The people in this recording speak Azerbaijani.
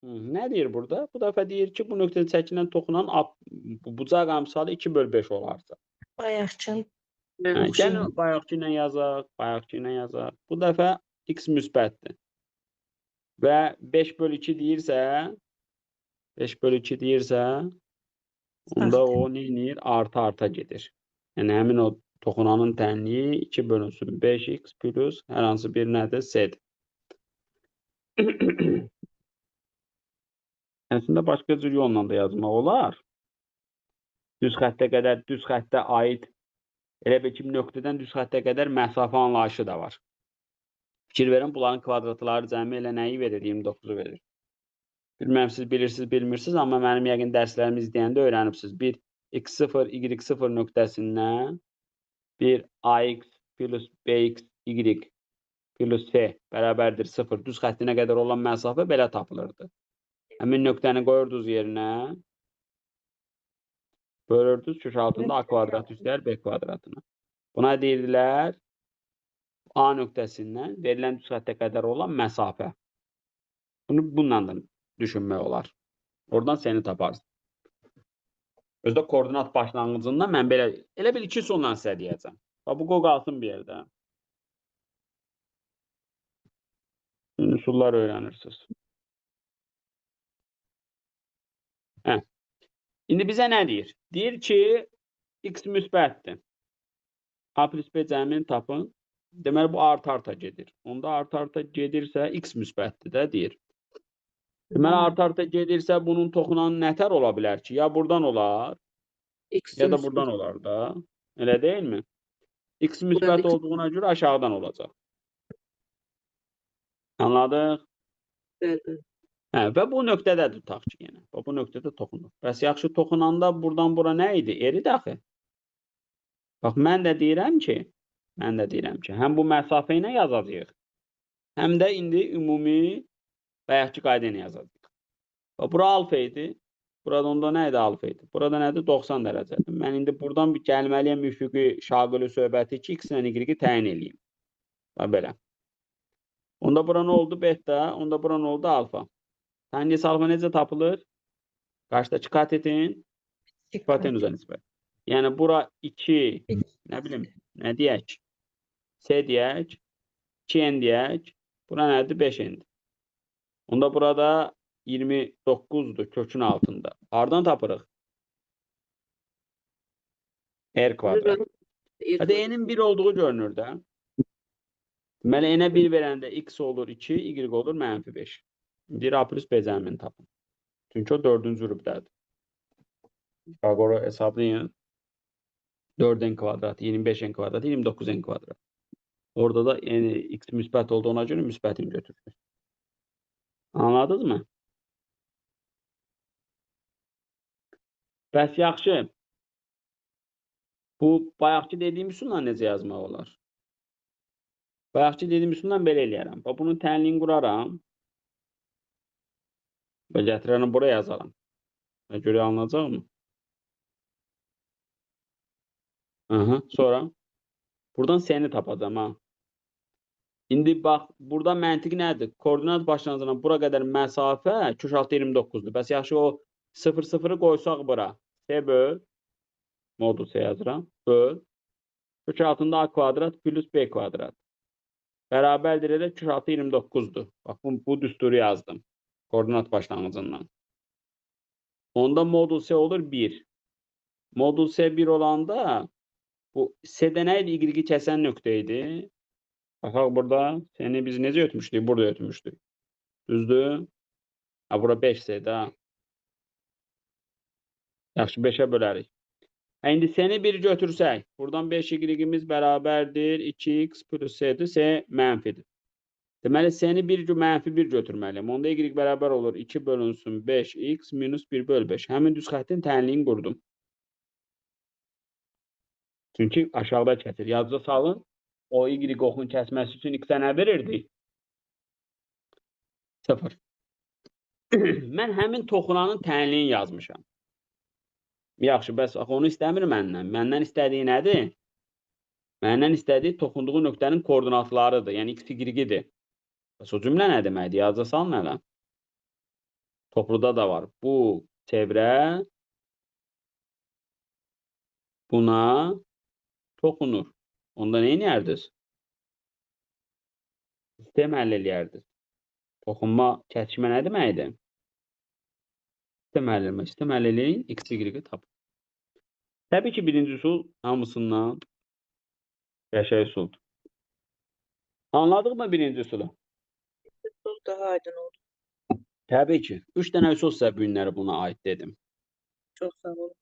Nə deyir burada? Bu dəfə deyir ki, bu nöqtədə çəkilən toxunan bucaq əmsalı 2/5 olarsa. Bayaqkın Gəlin oxşayın. bayaqkı ilə yazaq, bayaqkı ilə yazaq. Bu dəfə x müsbətdir və 5/2 deyirsə, 5/2 deyirsə, onda o neynir? Arta-arta gedir. Yəni həmin o toxunanın tənliyi 2 bölünsün 5x plus hər hansı bir nədir? Z-dir. Əslində başqa cür yolla da yazmaq olar. Düz xəttə qədər, düz xəttə aid, elə bil ki, nöqtədən düz xəttə qədər məsafə anlayışı da var. Fikir verin, bunların kvadratları cəmi elə nəyi verir? 29-u verir. Bilməm siz bilirsiniz, bilmirsiniz, amma mənim yəqin dərslərimi izləyəndə öyrənibsiniz. Bir x0, y0 nöqtəsindən bir ax plus bx, y plus f bərabərdir 0 düz xəttinə qədər olan məsafə belə tapılırdı. Həmin nöqtəni qoyurdunuz yerinə, bölürdünüz kök altında a kvadrat üstər b kvadratına. Buna deyirdilər A nöqtəsindən verilən düz xəttə qədər olan məsafə. Bunu bununla da düşünmək olar. Oradan seni taparsın. Özdə koordinat başlanğıcından mən belə, elə bil 2 sonla sizə deyəcəm. Bu qoy qalsın bir yerdə. Üsullar öyrənirsiniz. İndi bizə nə deyir? Deyir ki, x müsbətdir. A plus B cəmini tapın. Deməli, bu arta-arta gedir. Onda arta-arta gedirsə, x müsbətdir də deyir. Deməli, arta-arta gedirsə, bunun toxunanı nətər ola bilər ki? Ya buradan olar, ya da buradan olar da. Elə deyilmi? X müsbət olduğuna görə aşağıdan olacaq. Anladıq? Və bu nöqtədə tutaq ki, yenə. Bu nöqtədə toxunuq. Bəs yaxşı toxunanda buradan bura nə idi? Eri daxı. Bax, mən də deyirəm ki, həm bu məsafə ilə yazacağıq, həm də indi ümumi bayaqki qayda ilə yazacağıq. Bura alfa idi. Burada onda nə idi alfa idi? Burada nədir? 90 dərəcədir. Mən indi buradan bir gəlməliyəm üfüqi şaqili söhbəti ki, x ilə y-i təyin edeyim. Belə. Onda bura nə oldu? Beta. Onda bura nə oldu? Alfa. Tangents alfa necə tapılır? Qarşıdakı katetin hipotenuza nisbət. Yəni bura 2, nə bilim, nə deyək? S deyək, 2n deyək. Bura nədir? 5n'dir. Onda burada 29'dur kökün altında. Hardan tapırıq? R kvadrat. Hadi n'in 1 olduğu görünür də. Deməli, n'ə 1 verəndə x olur 2, y olur -5. İndi A plus B cəmini tapın. Çünki o 4-cü rübdədir. Pisagora hesablayın. 4n kvadrat, 25n kvadrat, 29n kvadrat. Orada da x müsbət olduğuna görə müsbətini götürürüz. Anladınız mı? Bəs yaxşı. Bu bayaqki dediyim üsulla necə yazmaq olar? Bayaqki dediyim üsulla belə eləyərəm. Bunun tənliyini quraram. Və gətirərəm buraya yazaram. Və görə alınacaq mı? Sonra buradan seni tapacağım ha. İndi bax, burada məntiq nədir? Koordinat başlanğıcından bura qədər məsafə köşaltı 29'dur. Bəs yaxşı o 0-0'ı qoysaq bura. S böl, modul S yazıram, böl, kök altında A kvadrat plus B kvadrat. Bərabərdir elə köşaltı 29'dur. Bax, bu düsturu yazdım. Koordinat başlanğıcından. Onda modul S olur 1. Modul S 1 olanda bu S'də nə idi? Y-i kəsən nöqtə idi. Baxaq burada. Seni biz necə ötmüşdük? Burada ötmüşdük. Düzdür? Bura 5s'dir ha. Yaxşı 5'ə bölərik. İndi seni 1 götürsək. Buradan 5 y-imiz bərabərdir. 2x plus s'dir. S mənfidir. Deməli, seni -1 götürməliyim. Onda y bərabər olur. 2 bölünsün 5x minus 1 böl 5. Həmin düz xəttin tənliyini qurdum. Çünki aşağıda kəsir. Yazıca salın. O y oxun kəsməsi üçün x-ə nə verirdi? 0. Mən həmin toxunanın tənliyini yazmışam. Yaxşı, bəs onu istəmir məndən. Məndən istədiyi nədir? Məndən istədiyi toxunduğu nöqtənin koordinatlarıdır. Yəni x, y-idir. Bəs o cümlə nə deməkdir? Yazıca salın hələ. Topluda da var. Bu çevrə buna toxunur. Onda nə edərdiniz? Sistem həll eləyərdiniz. Toxunma, kəsişmə nə deməkdir? Sistem həll eləmək. Sistem həll eləyin, x, y-i tapın. Təbii ki, birinci üsul hamısından qəşəng üsuldur. Anladıq mı birinci üsulu? Usul daha aydın oldu. Təbii ki. 3 dənə üsul sizə bu günləri buna aid dedim. Çox sağ olun.